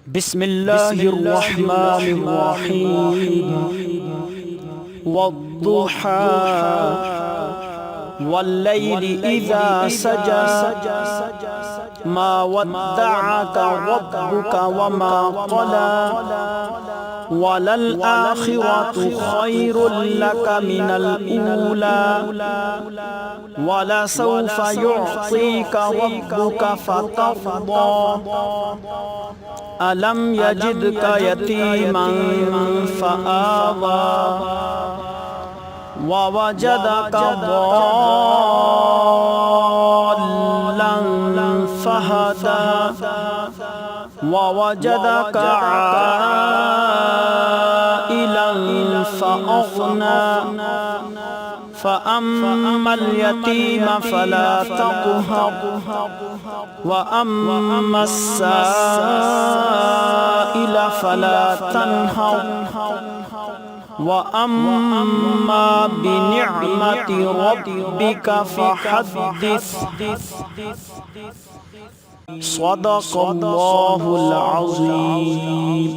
بسم الله الرحمن الرحيم والضحى والليل إذا سجى ما ودعك ربك وما قلى وللآخرة خير لك من الأولى ولسوف يعطيك ربك فترضى ألم يجدك يتيما فآوى ووجدك ضالا فهدى ووجدك عائلا فأغنى فأما اليتيم فلا تقهر وأما السائل فلا تنهر وأما بنعمة ربك فحدث صدق الله العظيم.